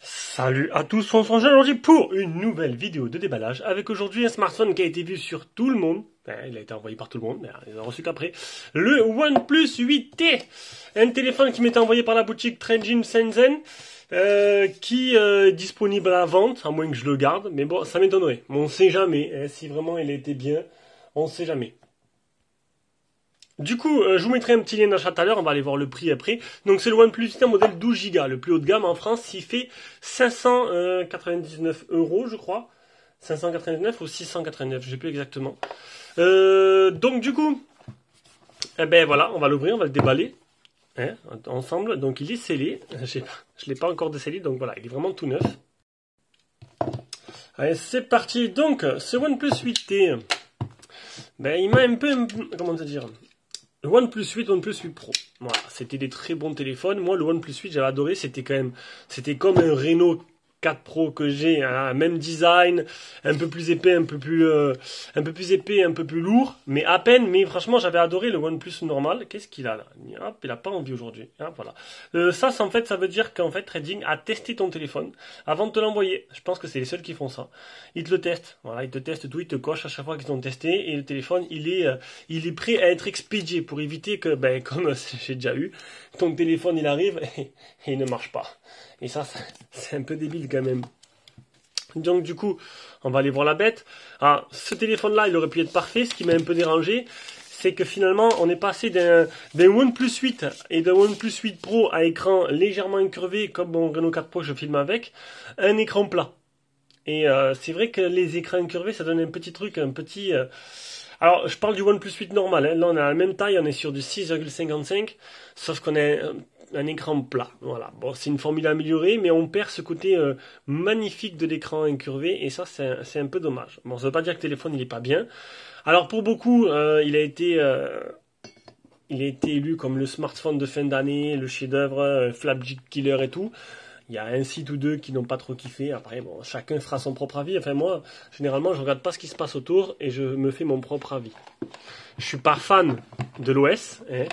Salut à tous, on se retrouve aujourd'hui pour une nouvelle vidéo de déballage avec aujourd'hui un smartphone qui a été vu sur tout le monde. Il a été envoyé par tout le monde, mais ils n'ont reçu qu'après. Le OnePlus 8T, un téléphone qui m'était envoyé par la boutique Trenjin Shenzhen, qui est disponible à la vente, à moins que je le garde. Mais bon, ça m'étonnerait. On ne sait jamais, hein, si vraiment il était bien, on ne sait jamais. Du coup, je vous mettrai un petit lien d'achat tout à l'heure, on va aller voir le prix après. Donc c'est le OnePlus 8 modèle 12 Go, le plus haut de gamme en France, il fait 599 €, je crois. 599 ou 689, je sais plus exactement. Donc du coup, eh ben voilà, on va l'ouvrir, on va le déballer, hein, ensemble. Donc il est scellé, je l'ai pas encore décellé, donc voilà, il est vraiment tout neuf. Allez, c'est parti. Donc, ce OnePlus 8T, ben il m'a un peu, comment dire, le OnePlus 8, OnePlus 8 Pro. Voilà, c'était des très bons téléphones. Moi, le OnePlus 8, j'avais adoré. C'était comme un Reno 4 Pro que j'ai, hein, même design, un peu plus épais, un peu plus épais, un peu plus lourd, mais à peine. Mais franchement, j'avais adoré le OnePlus normal. Qu'est-ce qu'il a là? Hop, il a pas envie aujourd'hui. Hein, voilà. Ça, en fait, ça veut dire qu'en fait, Trading a testé ton téléphone avant de te l'envoyer. Je pense que c'est les seuls qui font ça. Ils te le testent. Voilà, ils te testent tout, ils te cochent à chaque fois qu'ils ont testé, et le téléphone, il est prêt à être expédié pour éviter que, ben, comme j'ai déjà eu, ton téléphone, il arrive et il ne marche pas. Et ça, c'est un peu débile quand même. Donc du coup, on va aller voir la bête. Ah, ce téléphone-là, il aurait pu être parfait. Ce qui m'a un peu dérangé, c'est que finalement, on est passé d'un OnePlus 8 et d'un OnePlus 8 Pro à écran légèrement incurvé, comme mon Reno 4 Pro que je filme avec, à un écran plat. Et c'est vrai que les écrans incurvés, ça donne un petit truc, un petit... Alors, je parle du OnePlus 8 normal. Hein. Là, on a la même taille, on est sur du 6,55, sauf qu'on a un écran plat. Voilà. Bon, c'est une formule améliorée, mais on perd ce côté magnifique de l'écran incurvé, et ça, c'est un peu dommage. Bon, ça veut pas dire que le téléphone, il est pas bien. Alors, pour beaucoup, il a été élu comme le smartphone de fin d'année, le chef-d'œuvre, flagship killer et tout. Il y a un site ou deux qui n'ont pas trop kiffé. Après, bon, chacun fera son propre avis. Enfin, moi, généralement, je regarde pas ce qui se passe autour et je me fais mon propre avis. Je suis pas fan de l'OS, hein,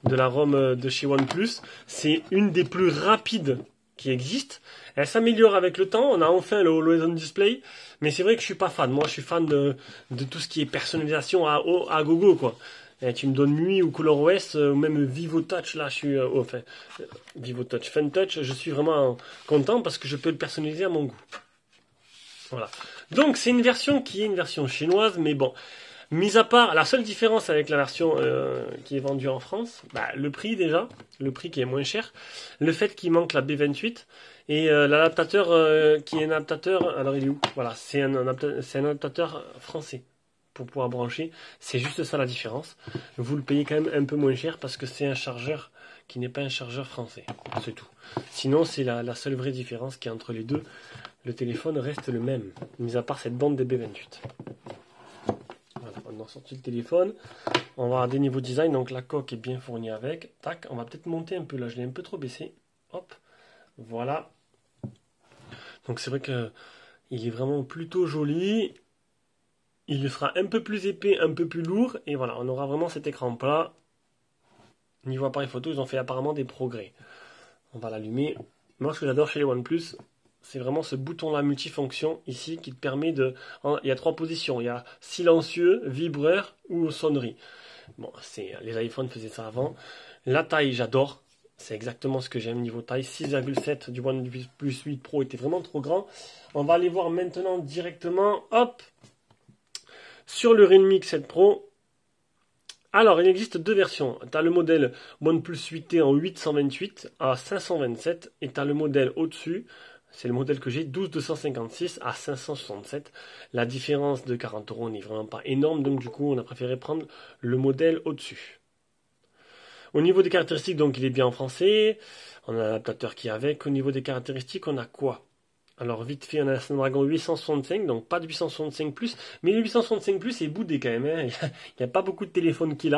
de la ROM de chez OnePlus. C'est une des plus rapides qui existe. Elle s'améliore avec le temps. On a enfin le Always On Display. Mais c'est vrai que je suis pas fan. Moi, je suis fan de tout ce qui est personnalisation à gogo, quoi. Et tu me donnes nuit ou ColorOS ou même Vivo Touch, là je suis Vivo Touch, Fun Touch, je suis vraiment content parce que je peux le personnaliser à mon goût. Voilà. Donc c'est une version qui est une version chinoise, mais bon, mis à part la seule différence avec la version qui est vendue en France, bah, le prix déjà, le prix qui est moins cher, le fait qu'il manque la B28 et l'adaptateur qui est un adaptateur, alors il est où? Voilà, c'est un adaptateur français. Pour pouvoir brancher, c'est juste ça la différence. Vous le payez quand même un peu moins cher parce que c'est un chargeur qui n'est pas un chargeur français, c'est tout. Sinon, c'est la seule vraie différence qui est entre les deux. Le téléphone reste le même, mis à part cette bande DB28. Voilà, on a sorti le téléphone. On va avoir des niveaux design, donc la coque est bien fournie avec. Tac, on va peut-être monter un peu là, je l'ai un peu trop baissé. Hop, voilà. Donc c'est vrai que il est vraiment plutôt joli. Il sera un peu plus épais, un peu plus lourd, et voilà, on aura vraiment cet écran plat. Niveau appareil photo, ils ont fait apparemment des progrès. On va l'allumer. Moi, ce que j'adore chez les OnePlus, c'est vraiment ce bouton-là multifonction ici qui te permet de... Il y a 3 positions. Il y a silencieux, vibreur ou sonnerie. Bon, les iPhones faisaient ça avant. La taille, j'adore. C'est exactement ce que j'aime niveau taille. 6,7 du OnePlus 8 Pro était vraiment trop grand. On va aller voir maintenant directement. Hop! Sur le Realme X7 Pro, alors il existe deux versions. Tu as le modèle OnePlus 8T en 828 à 527 et tu as le modèle au-dessus, c'est le modèle que j'ai, 12256 à 567. La différence de 40 € n'est vraiment pas énorme, donc du coup on a préféré prendre le modèle au-dessus. Au niveau des caractéristiques, donc il est bien en français, on a l'adaptateur qui est avec. Au niveau des caractéristiques, on a quoi? Alors vite fait, on a un Snapdragon 865, donc pas de 865 Plus, mais le 865 Plus est boudé quand même. Hein. Il n'y a pas beaucoup de téléphones qui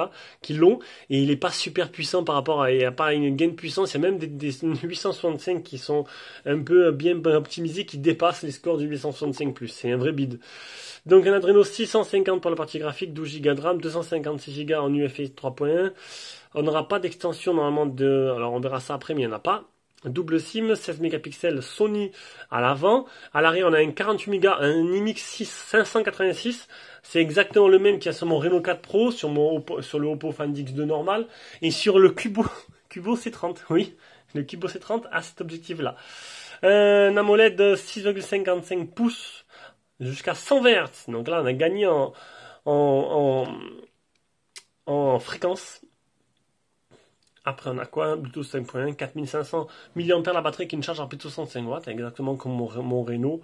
l'ont, et il n'est pas super puissant par rapport à, il n'y a pas une gain de puissance. Il y a même des 865 qui sont un peu bien optimisés, qui dépassent les scores du 865 Plus. C'est un vrai bide. Donc un Adreno 650 pour la partie graphique, 12 Go de RAM, 256 Go en UFS 3.1. On n'aura pas d'extension normalement de, alors on verra ça après, mais il n'y en a pas. Double SIM, 16 mégapixels Sony à l'avant. À l'arrière, on a un 48 mégas, un IMX 586. C'est exactement le même qu'il y a sur mon Reno 4 Pro, sur le Oppo Find X2 normal, et sur le Cubo C30. Oui, le Cubo C30 a cet objectif-là. Un AMOLED 6,55 pouces jusqu'à 120 Hz. Donc là, on a gagné en fréquence. Après, on a quoi? Bluetooth 5.1, 4500 mAh la batterie qui ne charge à plus de 65 watts, exactement comme mon Reno.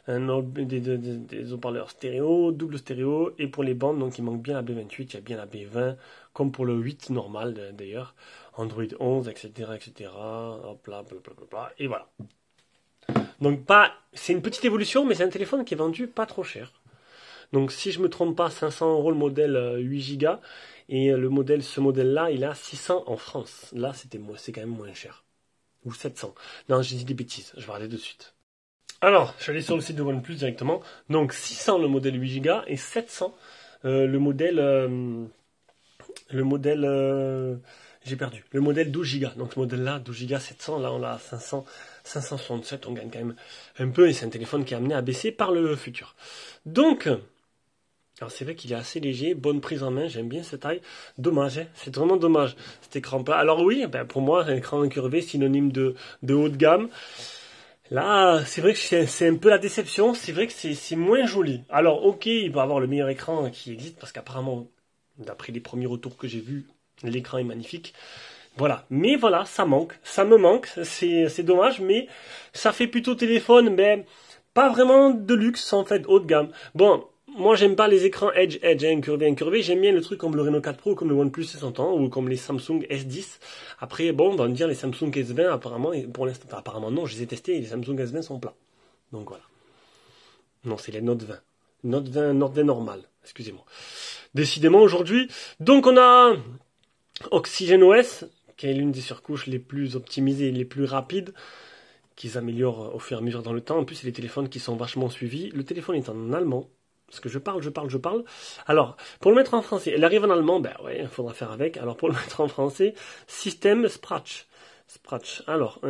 Des haut-parleurs stéréo, double stéréo, et pour les bandes, donc il manque bien la B28, il y a bien la B20, comme pour le 8 normal d'ailleurs, Android 11, etc., etc. Hop là, blablabla, et voilà. Donc c'est une petite évolution, mais c'est un téléphone qui est vendu pas trop cher. Donc si je me trompe pas, 500 € le modèle 8 Go, et ce modèle-là, il a 600 en France. Là, c'est quand même moins cher. Ou 700. Non, j'ai dit des bêtises, je vais regarder de suite. Alors, je suis allé sur le site de OnePlus directement. Donc 600 le modèle 8 Go et 700 le modèle j'ai perdu. Le modèle 12 Go. Donc le modèle là, 12 Go 700, là on l'a à 567, on gagne quand même un peu, et c'est un téléphone qui est amené à baisser par le futur. Donc, alors c'est vrai qu'il est assez léger, bonne prise en main, j'aime bien cette taille. Dommage, hein, c'est vraiment dommage cet écran plat. Alors oui, pour moi, un écran incurvé, synonyme de haut de gamme. Là, c'est vrai que c'est un peu la déception, c'est vrai que c'est moins joli. Alors ok, il va avoir le meilleur écran qui existe, parce qu'apparemment, d'après les premiers retours que j'ai vus, l'écran est magnifique. Voilà, mais voilà, ça me manque, c'est dommage, mais ça fait plutôt téléphone, mais pas vraiment de luxe en fait, haut de gamme. Bon, moi j'aime pas les écrans edge, incurvé, j'aime bien le truc comme le Reno 4 Pro, comme le OnePlus S100 ou comme les Samsung S10. Après, bon, on va me dire les Samsung S20, apparemment, pour l'instant, enfin, apparemment non, je les ai testés et les Samsung S20 sont plats. Donc voilà. Non, c'est les Note 20. Note 20 normal, excusez-moi. Décidément aujourd'hui, donc on a OxygenOS, qui est l'une des surcouches les plus optimisées et les plus rapides, qu'ils améliorent au fur et à mesure dans le temps. En plus, c'est des téléphones qui sont vachement suivis. Le téléphone est en allemand. Parce que je parle. Alors, pour le mettre en français, elle arrive en allemand, ben ouais, il faudra faire avec. Alors, pour le mettre en français, système Scratch. Alors,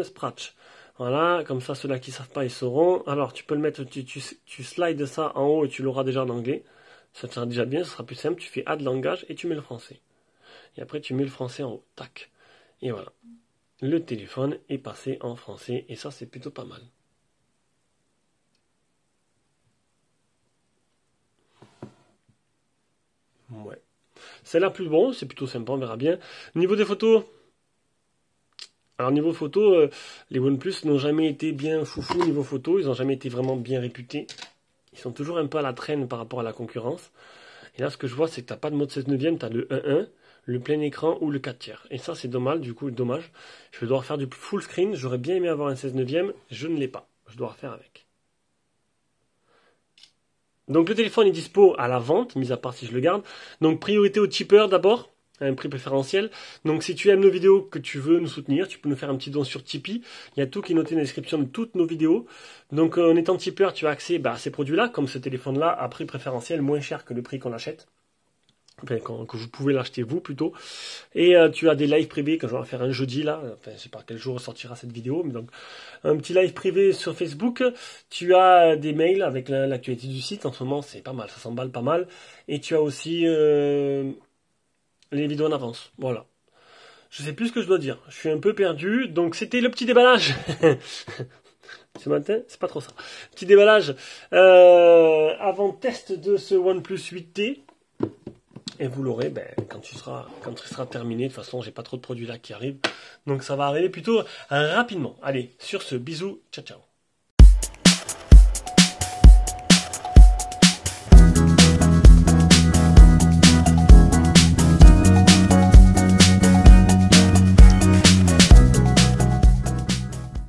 Scratch. Voilà, comme ça, ceux-là qui ne savent pas, ils sauront. Alors, tu peux le mettre, tu slides ça en haut et tu l'auras déjà en anglais. Ça te sera déjà bien, ce sera plus simple. Tu fais add langage et tu mets le français. Et après, tu mets le français en haut. Tac. Et voilà. Le téléphone est passé en français et ça, c'est plutôt pas mal. Ouais. C'est la plus bon, c'est plutôt sympa, on verra bien. Niveau des photos, alors niveau photo, les OnePlus n'ont jamais été bien foufou niveau photo, ils n'ont jamais été vraiment bien réputés. Ils sont toujours un peu à la traîne par rapport à la concurrence. Et là, ce que je vois, c'est que tu n'as pas de mode 16 neuvième, tu as le 1.1, le plein écran ou le 4 tiers. Et ça, c'est dommage, du coup, dommage. Je vais devoir faire du full screen, j'aurais bien aimé avoir un 16 neuvième, je ne l'ai pas. Je dois refaire avec. Donc le téléphone est dispo à la vente, mis à part si je le garde. Donc priorité au tipeur d'abord, à un prix préférentiel. Donc si tu aimes nos vidéos, que tu veux nous soutenir, tu peux nous faire un petit don sur Tipeee. Il y a tout qui est noté dans la description de toutes nos vidéos. Donc en étant tipeur, tu as accès à ces produits-là, comme ce téléphone-là, à prix préférentiel, moins cher que le prix qu'on l'achète. Enfin, que vous pouvez l'acheter vous plutôt. Et tu as des lives privés que je vais faire un jeudi là, enfin je sais pas quel jour sortira cette vidéo, mais donc un petit live privé sur Facebook. Tu as des mails avec l'actualité du site, en ce moment c'est pas mal, ça s'emballe pas mal. Et tu as aussi les vidéos en avance, voilà. Je sais plus ce que je dois dire, je suis un peu perdu, donc c'était le petit déballage. Ce matin, c'est pas trop ça. Petit déballage avant test de ce OnePlus 8T. Et vous l'aurez quand il sera terminé. De toute façon, j'ai pas trop de produits là qui arrivent. Donc ça va arriver plutôt rapidement. Allez, sur ce, bisous, ciao ciao.